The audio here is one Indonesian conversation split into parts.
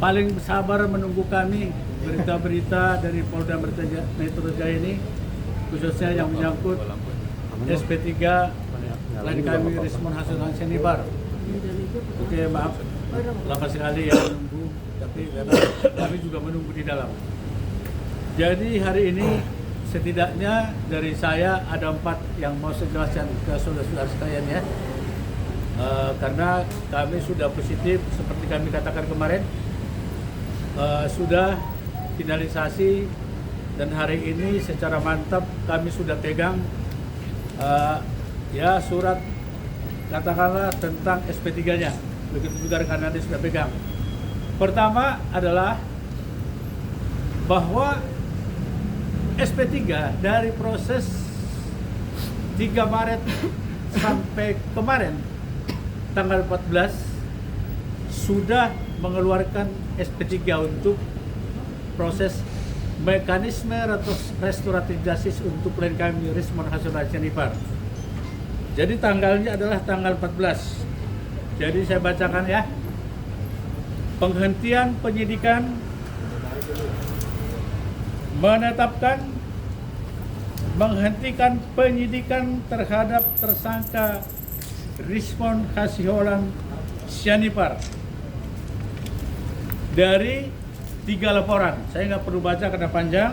paling sabar menunggu kami berita-berita dari Polda Metro Jaya ini, khususnya yang menyangkut SP3 klien kami Rismon Hasilhan Syanibar. Oke, maaf lama sekali ya menunggu, tapi karena kami juga menunggu di dalam. Jadi hari ini setidaknya dari saya ada 4 yang mau saya jelaskan ke saudara-saudara sekalian ya. Karena kami sudah positif seperti kami katakan kemarin, sudah finalisasi dan hari ini secara mantap kami sudah pegang ya surat katakanlah tentang SP3-nya. Begitu juga rekan Andi sudah pegang. Pertama adalah bahwa SP3 dari proses 3 Maret sampai kemarin tanggal 14 sudah mengeluarkan SP3 untuk proses mekanisme restoratif justice untuk klien kami Rismon Hasilhan Syanibar. Jadi tanggalnya adalah tanggal 14. Jadi saya bacakan ya. Penghentian penyidikan menghentikan penyidikan terhadap tersangka Rismon Hasilhan Syanibar dari 3 laporan. Saya nggak perlu baca karena panjang.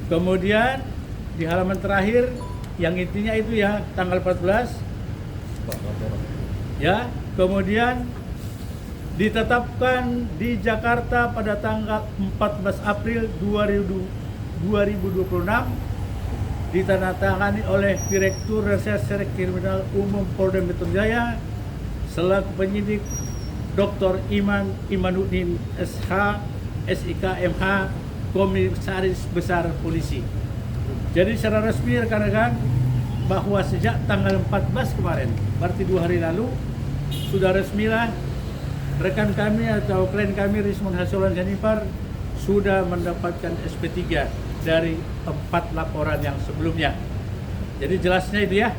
Kemudian di halaman terakhir yang intinya itu ya tanggal 14 ya. Kemudian ditetapkan di Jakarta pada tanggal 14 April 2026 ditandatangani oleh Direktur Reserse Kriminal Umum Polda Metro Jaya selaku penyidik Dr. Imanuddin SH SIK MH Komisaris Besar Polisi. Jadi secara resmi rekan-rekan bahwa sejak tanggal 14 kemarin, berarti 2 hari lalu, sudah resmilah rekan kami atau klien kami Rismon Hasilhan Syanibar sudah mendapatkan SP3 dari 4 laporan yang sebelumnya. Jadi jelasnya itu ya.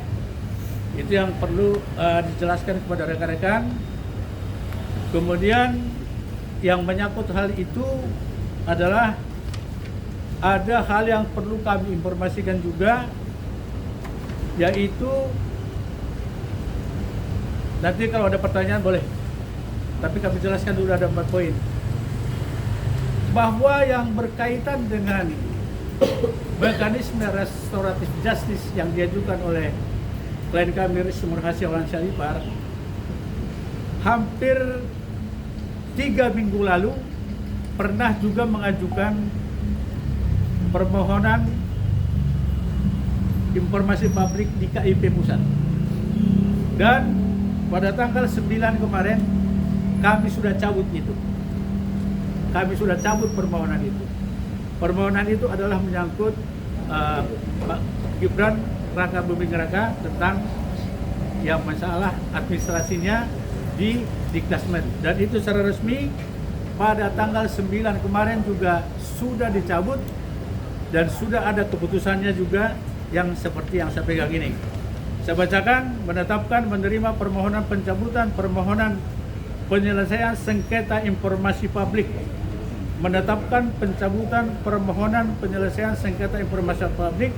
Itu yang perlu dijelaskan kepada rekan-rekan. Kemudian yang menyangkut hal itu adalah ada hal yang perlu kami informasikan juga, yaitu nanti kalau ada pertanyaan boleh, tapi kami jelaskan dulu ada 4 poin. Bahwa yang berkaitan dengan mekanisme restoratif justice yang diajukan oleh klien kami Rismon Hasilhan Syanibar hampir 3 minggu lalu pernah juga mengajukan permohonan informasi publik di KIP Pusat. Dan pada tanggal 9 kemarin kami sudah cabut itu. Kami sudah cabut permohonan itu. Permohonan itu adalah menyangkut Pak Gibran Raka Buming Raka tentang yang masalah administrasinya di Dikdasmen, dan itu secara resmi pada tanggal 9 kemarin juga sudah dicabut dan sudah ada keputusannya juga yang seperti yang saya pegang ini. Saya bacakan: menetapkan menerima permohonan pencabutan permohonan penyelesaian sengketa informasi publik, menetapkan pencabutan permohonan penyelesaian sengketa informasi publik.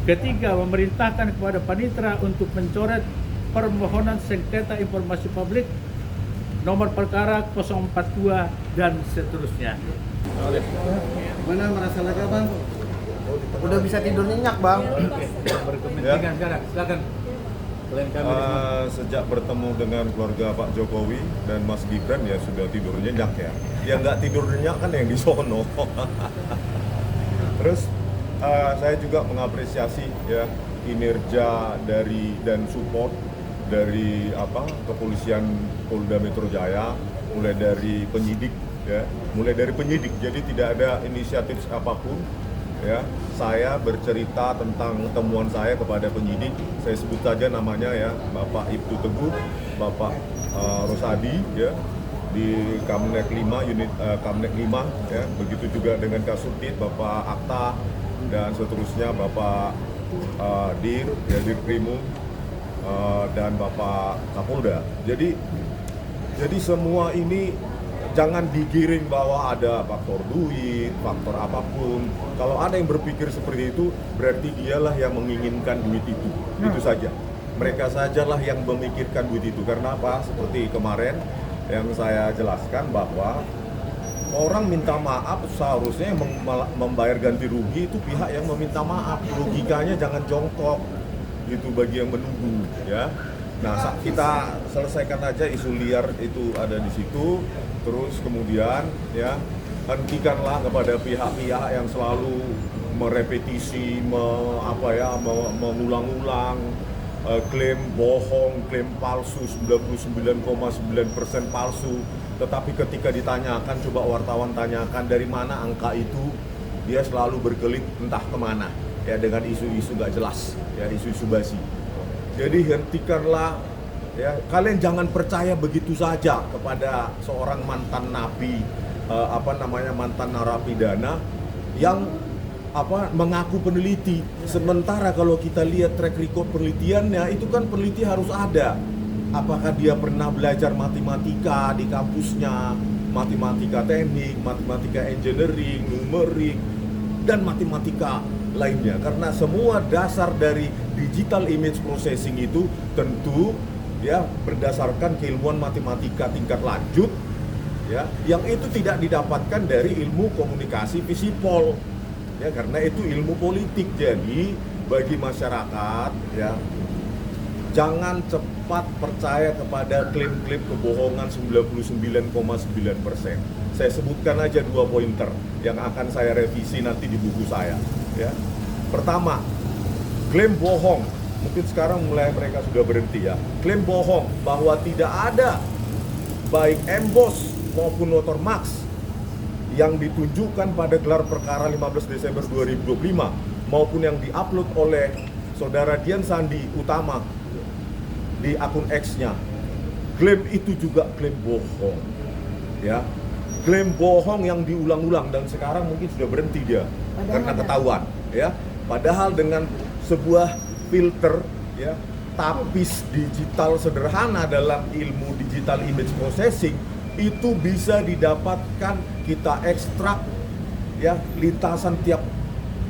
Ketiga, memerintahkan kepada panitera untuk mencoret permohonan sengketa informasi publik nomor perkara 042 dan seterusnya. Mana merasa lega bang? Udah bisa tidur nyenyak bang. Berkepentingan sekarang, silakan. Sejak bertemu dengan keluarga Pak Jokowi dan Mas Gibran ya sudah tidur nyenyak ya. Yang nggak tidur nyenyak kan yang di sono. Terus saya juga mengapresiasi ya kinerja dari dan support dari kepolisian Polda Metro Jaya, mulai dari penyidik ya, jadi tidak ada inisiatif apapun ya. Saya bercerita tentang temuan saya kepada penyidik, saya sebut saja namanya ya, Bapak Ibtu Teguh, Bapak Rosadi ya, di Kamnek 5 unit Kamnek 5 ya, begitu juga dengan Kasubdit Bapak Akta dan seterusnya Bapak Dir ya, Dirkrimum dan Bapak Kapolda. Jadi semua ini jangan digiring bahwa ada faktor duit, faktor apapun. Kalau ada yang berpikir seperti itu, berarti dialah yang menginginkan duit itu. Itu saja. Mereka sajalah yang memikirkan duit itu. Karena apa? Seperti kemarin yang saya jelaskan bahwa orang minta maaf seharusnya yang membayar ganti rugi itu pihak yang meminta maaf. Logikanya jangan jongkok gitu bagi yang menunggu, ya. Nah, kita selesaikan aja isu liar itu ada di situ. Terus kemudian ya hentikanlah kepada pihak-pihak yang selalu merepetisi, mengulang-ulang klaim bohong, klaim palsu, 99,9% palsu. Tetapi ketika ditanyakan, coba wartawan tanyakan dari mana angka itu, dia selalu berkelit entah kemana ya dengan isu-isu nggak jelas, ya isu-isu basi. Jadi hentikanlah. Ya, kalian jangan percaya begitu saja kepada seorang mantan napi, mantan narapidana yang mengaku peneliti. Sementara kalau kita lihat track record penelitiannya, itu kan peneliti harus ada. Apakah dia pernah belajar matematika di kampusnya, matematika teknik, matematika engineering, numerik, dan matematika lainnya. Karena semua dasar dari digital image processing itu tentu ya berdasarkan keilmuan matematika tingkat lanjut, ya, yang itu tidak didapatkan dari ilmu komunikasi visipol, ya, karena itu ilmu politik. Jadi bagi masyarakat, ya, jangan cepat percaya kepada klaim-klaim kebohongan 99,9%. Saya sebutkan aja 2 pointer yang akan saya revisi nanti di buku saya, ya. Pertama, klaim bohong. Mungkin sekarang mulai mereka sudah berhenti, ya. Klaim bohong bahwa tidak ada baik embos maupun watermarks yang ditunjukkan pada gelar perkara 15 Desember 2025 maupun yang diupload oleh saudara Dian Sandi Utama di akun X-nya. Klaim itu juga klaim bohong, ya. Klaim bohong yang diulang-ulang dan sekarang mungkin sudah berhenti dia karena ketahuan, ya. Padahal dengan sebuah filter, ya, tapis digital sederhana dalam ilmu digital image processing itu bisa didapatkan, kita ekstrak, ya, lintasan tiap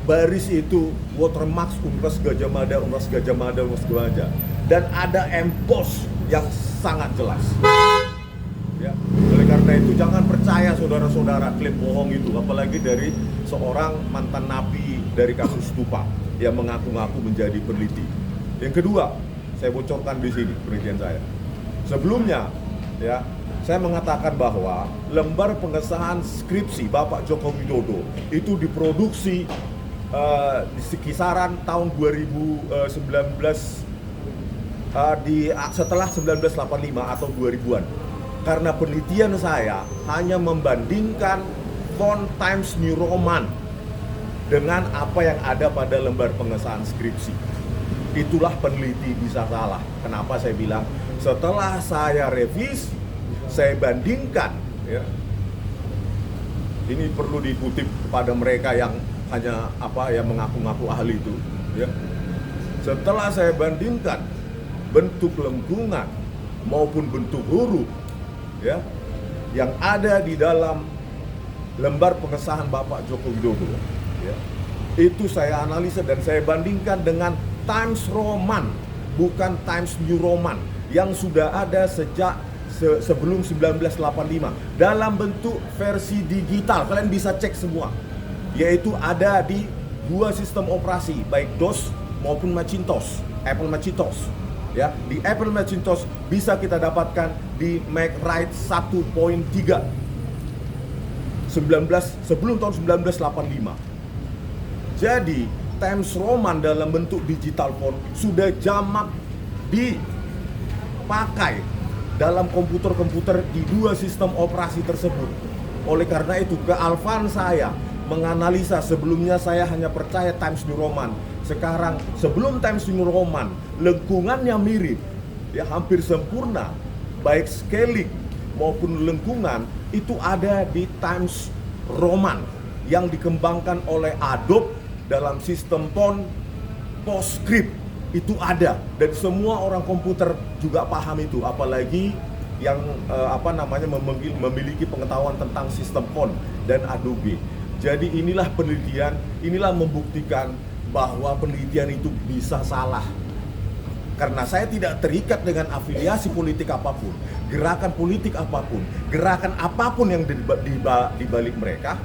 baris itu watermark Universitas Gadjah Mada, Universitas Gadjah Mada, Universitas Gadjah, dan ada emboss yang sangat jelas, ya. Oleh karena itu jangan percaya saudara-saudara klaim bohong itu, apalagi dari seorang mantan napi dari kasus Stupa yang mengaku-ngaku menjadi peneliti. Yang kedua, saya bocorkan di sini penelitian saya. Sebelumnya, ya, saya mengatakan bahwa lembar pengesahan skripsi Bapak Joko Widodo itu diproduksi di kisaran tahun 2019, setelah 1985 atau 2000-an. Karena penelitian saya hanya membandingkan font Times New Roman dengan apa yang ada pada lembar pengesahan skripsi. Itulah peneliti bisa salah. Kenapa saya bilang setelah saya revisi, saya bandingkan, ya. Ini perlu dikutip kepada mereka yang hanya yang mengaku-ngaku ahli itu, ya. Setelah saya bandingkan bentuk lengkungan maupun bentuk huruf, ya, yang ada di dalam lembar pengesahan Bapak Joko Widodo, ya, itu saya analisa dan saya bandingkan dengan Times Roman, bukan Times New Roman yang sudah ada sejak sebelum 1985 dalam bentuk versi digital. Kalian bisa cek semua, yaitu ada di 2 sistem operasi, baik DOS maupun Macintosh, Apple Macintosh. Ya, di Apple Macintosh bisa kita dapatkan di Mac Write 1.3 sebelum tahun 1985. Jadi Times Roman dalam bentuk digital font sudah jamak dipakai dalam komputer-komputer di 2 sistem operasi tersebut. Oleh karena itu kealfaan saya menganalisa, sebelumnya saya hanya percaya Times New Roman. Sekarang sebelum Times New Roman, lengkungannya mirip, ya, hampir sempurna, baik scaling maupun lengkungan itu ada di Times Roman yang dikembangkan oleh Adobe dalam sistem font PostScript. Itu ada dan semua orang komputer juga paham itu, apalagi yang memiliki pengetahuan tentang sistem PON dan Adobe. Jadi inilah penelitian, inilah membuktikan bahwa penelitian itu bisa salah. Karena saya tidak terikat dengan afiliasi politik apapun, gerakan politik apapun, gerakan apapun yang di balik mereka,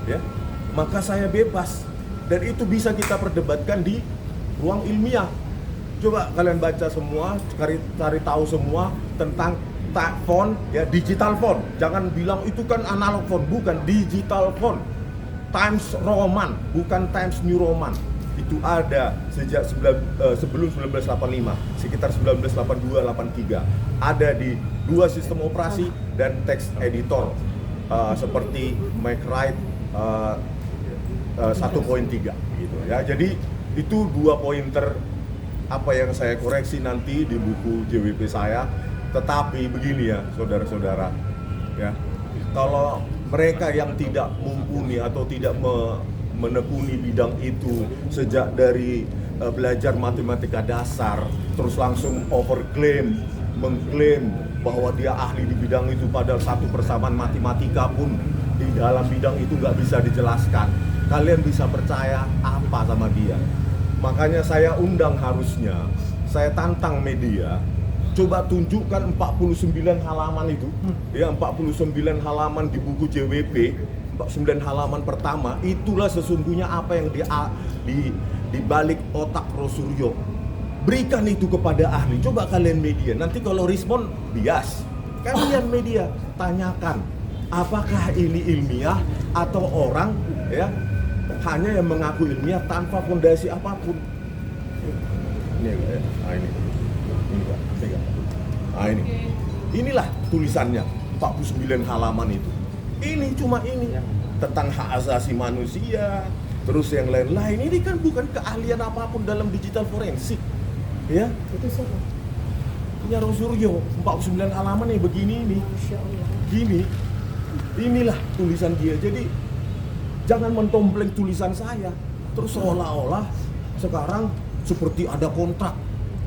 ya, maka saya bebas. Dan itu bisa kita perdebatkan di ruang ilmiah. Coba kalian baca semua, cari tahu semua tentang font, ya, digital font. Jangan bilang itu kan analog font, bukan, digital font. Times Roman, bukan Times New Roman. Itu ada sejak sebelum 1985, sekitar 1982-83. Ada di dua sistem operasi dan text editor seperti MacWrite 1.3 gitu ya. Jadi itu 2 pointer apa yang saya koreksi nanti di buku JWP saya. Tetapi begini ya, saudara-saudara, ya, kalau mereka yang tidak mumpuni atau tidak menekuni bidang itu sejak dari belajar matematika dasar, terus langsung mengklaim bahwa dia ahli di bidang itu, padahal satu persamaan matematika pun di dalam bidang itu nggak bisa dijelaskan. Kalian bisa percaya apa sama dia? Makanya saya undang, harusnya saya tantang media, coba tunjukkan 49 halaman itu, ya, 49 halaman di buku JWP, 49 halaman pertama, itulah sesungguhnya apa yang di balik otak Rosuryo. Berikan itu kepada ahli. Coba kalian media, nanti kalau respon bias, kalian media tanyakan apakah ini ilmiah atau orang, ya, hanya yang mengaku ilmiah tanpa fondasi apapun. Ini ya, Pak, pegang. Inilah tulisannya 49 halaman itu. Ini cuma ini tentang hak asasi manusia, terus yang lain-lain. Ini kan bukan keahlian apapun dalam digital forensik, ya. Itu siapa? Punya Rosuryo, 49 halaman nih begini nih. Gini. Inilah tulisan dia. Jadi jangan mentompleng tulisan saya. Terus seolah-olah sekarang seperti ada kontrak,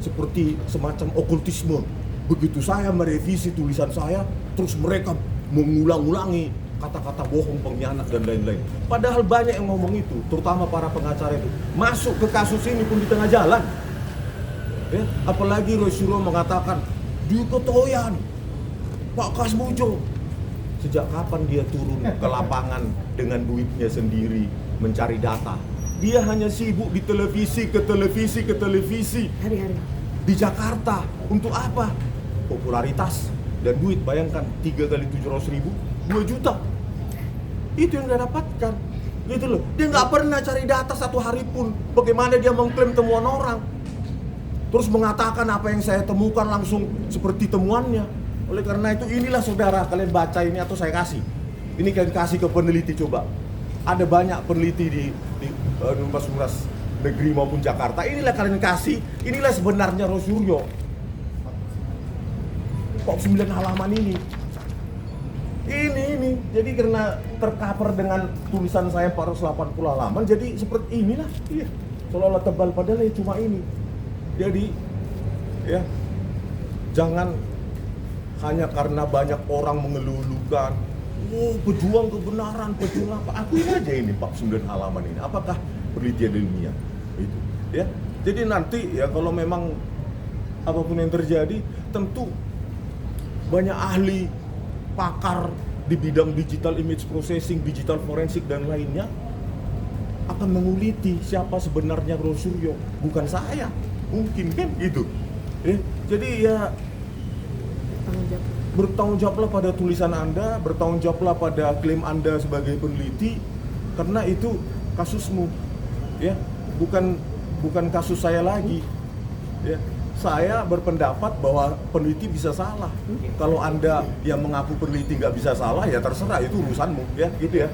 seperti semacam okultisme. Begitu saya merevisi tulisan saya, terus mereka mengulang-ulangi kata-kata bohong, pengkhianat, dan lain-lain. Padahal banyak yang ngomong itu, terutama para pengacara itu. Masuk ke kasus ini pun di tengah jalan. Ya, apalagi Rosuryo mengatakan, di Ketoyan, Pak Kasmujo. Sejak kapan dia turun ke lapangan dengan duitnya sendiri mencari data? Dia hanya sibuk di televisi, ke televisi. Hari-hari. Di Jakarta. Untuk apa? Popularitas dan duit. Bayangkan, 3 kali 700.000, 2 juta. Itu yang dia dapatkan. Gitu loh. Dia nggak pernah cari data satu hari pun. Bagaimana dia mengklaim temuan orang? Terus mengatakan apa yang saya temukan langsung seperti temuannya. Oleh karena itu, inilah saudara, kalian baca ini atau saya kasih. Ini kalian kasih ke peneliti coba. Ada banyak peneliti di Universitas Negeri maupun Jakarta. Inilah kalian kasih, inilah sebenarnya Rosuryo. 9 halaman ini. Ini. Jadi karena tercover dengan tulisan saya 480 halaman, jadi seperti inilah. Iya. Seolah-olah tebal, padahal ya cuma ini. Jadi, ya, jangan hanya karena banyak orang mengeluh-elukan, pejuang kebenaran, pejuang apa? Akuin aja ini 49 halaman ini. Apakah penelitian ilmiah? Itu, ya. Jadi nanti ya kalau memang apapun yang terjadi, tentu banyak ahli, pakar di bidang digital image processing, digital forensik dan lainnya akan menguliti siapa sebenarnya Rosuryo, bukan saya. Mungkin kan gitu. Ya. Jadi ya bertanggung jawablah pada tulisan Anda, bertanggung jawablah pada klaim Anda sebagai peneliti, karena itu kasusmu, ya, bukan kasus saya lagi, ya. Saya berpendapat bahwa peneliti bisa salah. Kalau Anda yang mengaku peneliti nggak bisa salah, ya terserah, itu urusanmu, ya, gitu ya.